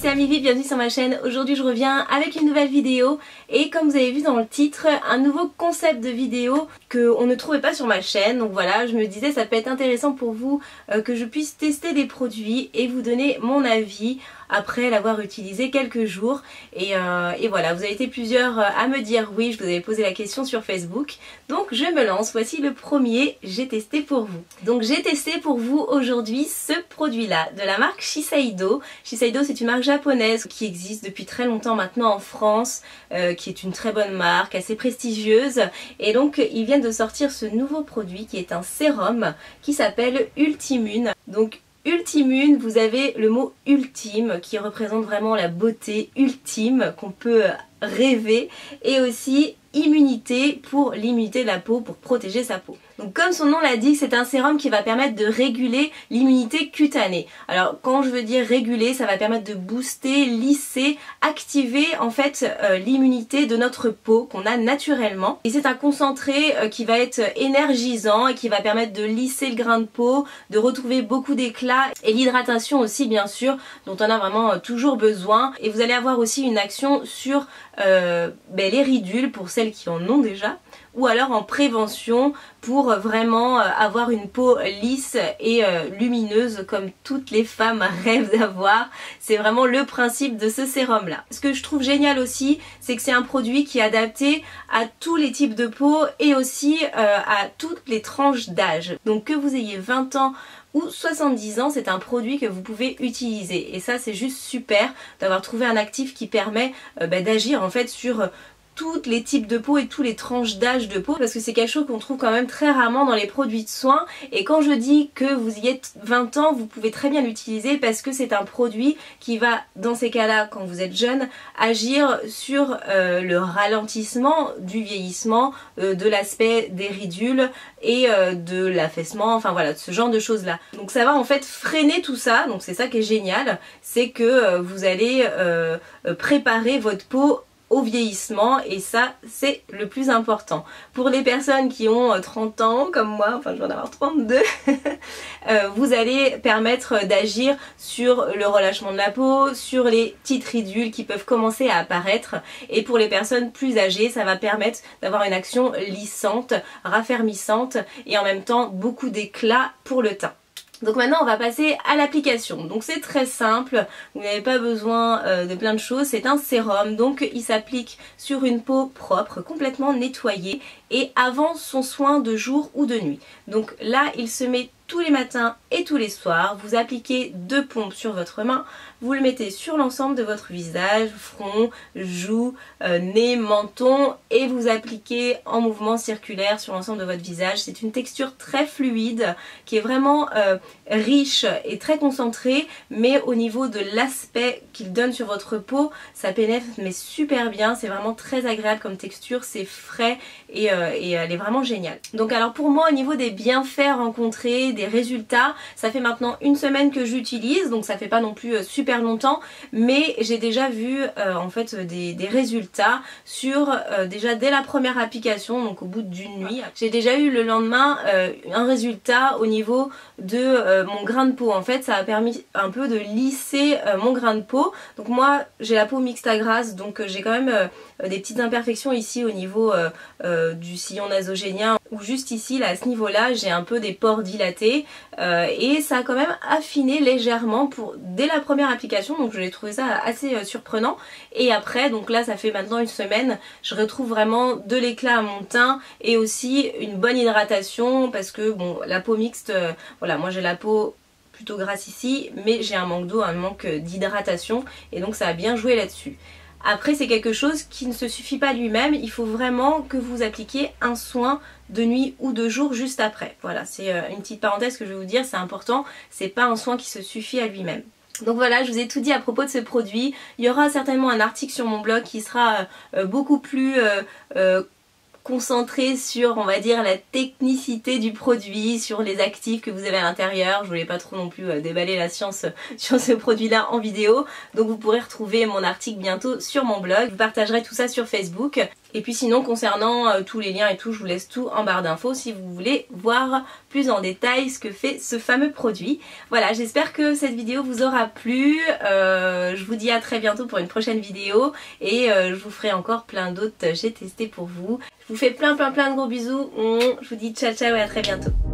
c'est Amivi, bienvenue sur ma chaîne. Aujourd'hui je reviens avec une nouvelle vidéo et comme vous avez vu dans le titre, un nouveau concept de vidéo qu'on ne trouvait pas sur ma chaîne. Donc voilà, je me disais ça peut être intéressant pour vous que je puisse tester des produits et vous donner mon avis après l'avoir utilisé quelques jours. Et voilà, vous avez été plusieurs à me dire oui, je vous avais posé la question sur Facebook. Donc je me lance, voici le premier, j'ai testé pour vous. Donc j'ai testé pour vous aujourd'hui ce produit-là de la marque Shiseido. Shiseido, c'est une marque japonaise qui existe depuis très longtemps maintenant en France, qui est une très bonne marque, assez prestigieuse. Et donc ils viennent de sortir ce nouveau produit qui est un sérum qui s'appelle Ultimune. Donc Ultimune, vous avez le mot ultime qui représente vraiment la beauté ultime qu'on peut rêver, et aussi immunité pour l'immunité de la peau, pour protéger sa peau. Donc comme son nom l'indique, c'est un sérum qui va permettre de réguler l'immunité cutanée. Alors quand je veux dire réguler, ça va permettre de booster, lisser, activer en fait l'immunité de notre peau qu'on a naturellement. Et c'est un concentré qui va être énergisant et qui va permettre de lisser le grain de peau, de retrouver beaucoup d'éclat et l'hydratation aussi bien sûr, dont on a vraiment toujours besoin. Et vous allez avoir aussi une action sur les ridules pour celles qui en ont déjà, ou alors en prévention pour vraiment avoir une peau lisse et lumineuse comme toutes les femmes rêvent d'avoir. C'est vraiment le principe de ce sérum là. Ce que je trouve génial aussi, c'est que c'est un produit qui est adapté à tous les types de peau et aussi à toutes les tranches d'âge. Donc que vous ayez 20 ans ou 70 ans, c'est un produit que vous pouvez utiliser. Et ça c'est juste super d'avoir trouvé un actif qui permet d'agir en fait sur tous les types de peau et tous les tranches d'âge de peau, parce que c'est quelque chose qu'on trouve quand même très rarement dans les produits de soins. Et quand je dis que vous y êtes 20 ans, vous pouvez très bien l'utiliser parce que c'est un produit qui va, dans ces cas-là, quand vous êtes jeune, agir sur le ralentissement du vieillissement, de l'aspect des ridules et de l'affaissement, enfin voilà, ce genre de choses là. Donc ça va en fait freiner tout ça, donc c'est ça qui est génial, c'est que vous allez préparer votre peau au vieillissement, et ça c'est le plus important. Pour les personnes qui ont 30 ans comme moi, enfin je vais en avoir 32, vous allez permettre d'agir sur le relâchement de la peau, sur les petites ridules qui peuvent commencer à apparaître, et pour les personnes plus âgées ça va permettre d'avoir une action lissante, raffermissante et en même temps beaucoup d'éclat pour le teint. Donc maintenant on va passer à l'application. Donc c'est très simple, vous n'avez pas besoin de plein de choses, c'est un sérum, donc il s'applique sur une peau propre, complètement nettoyée et avant son soin de jour ou de nuit. Donc là il se met tous les matins et tous les soirs, vous appliquez 2 pompes sur votre main, vous le mettez sur l'ensemble de votre visage, front, joues, nez, menton, et vous appliquez en mouvement circulaire sur l'ensemble de votre visage. C'est une texture très fluide qui est vraiment riche et très concentrée, mais au niveau de l'aspect qu'il donne sur votre peau, ça pénètre mais super bien, c'est vraiment très agréable comme texture, c'est frais et elle est vraiment géniale. Donc alors pour moi au niveau des bienfaits rencontrés, des résultats, ça fait maintenant une semaine que j'utilise, donc ça fait pas non plus super longtemps, mais j'ai déjà vu en fait des résultats sur déjà dès la première application, donc au bout d'une nuit. J'ai déjà eu le lendemain un résultat au niveau de mon grain de peau. En fait ça a permis un peu de lisser mon grain de peau. Donc moi j'ai la peau mixte à grasse, donc j'ai quand même des petites imperfections ici au niveau du sillon nasogénien, ou juste ici là à ce niveau là j'ai un peu des pores dilatés, et ça a quand même affiné légèrement dès la première application, donc je l'ai trouvé ça assez surprenant. Et après, donc là ça fait maintenant une semaine, je retrouve vraiment de l'éclat à mon teint et aussi une bonne hydratation, parce que bon la peau mixte, voilà, moi j'ai la peau plutôt grasse ici, mais j'ai un manque d'eau, un manque d'hydratation, et donc ça a bien joué là-dessus. Après c'est quelque chose qui ne se suffit pas lui-même, il faut vraiment que vous appliquiez un soin de nuit ou de jour juste après. Voilà, c'est une petite parenthèse que je vais vous dire, c'est important, c'est pas un soin qui se suffit à lui-même. Donc voilà, je vous ai tout dit à propos de ce produit. Il y aura certainement un article sur mon blog qui sera beaucoup plus concentré sur, on va dire, la technicité du produit, sur les actifs que vous avez à l'intérieur. Je voulais pas trop non plus déballer la science sur ce produit-là en vidéo. Donc vous pourrez retrouver mon article bientôt sur mon blog. Je vous partagerai tout ça sur Facebook. Et puis sinon concernant tous les liens et tout, je vous laisse tout en barre d'infos si vous voulez voir plus en détail ce que fait ce fameux produit. Voilà, j'espère que cette vidéo vous aura plu. Je vous dis à très bientôt pour une prochaine vidéo et je vous ferai encore plein d'autres j'ai testé pour vous. Je vous fais plein de gros bisous. Je vous dis ciao ciao et à très bientôt.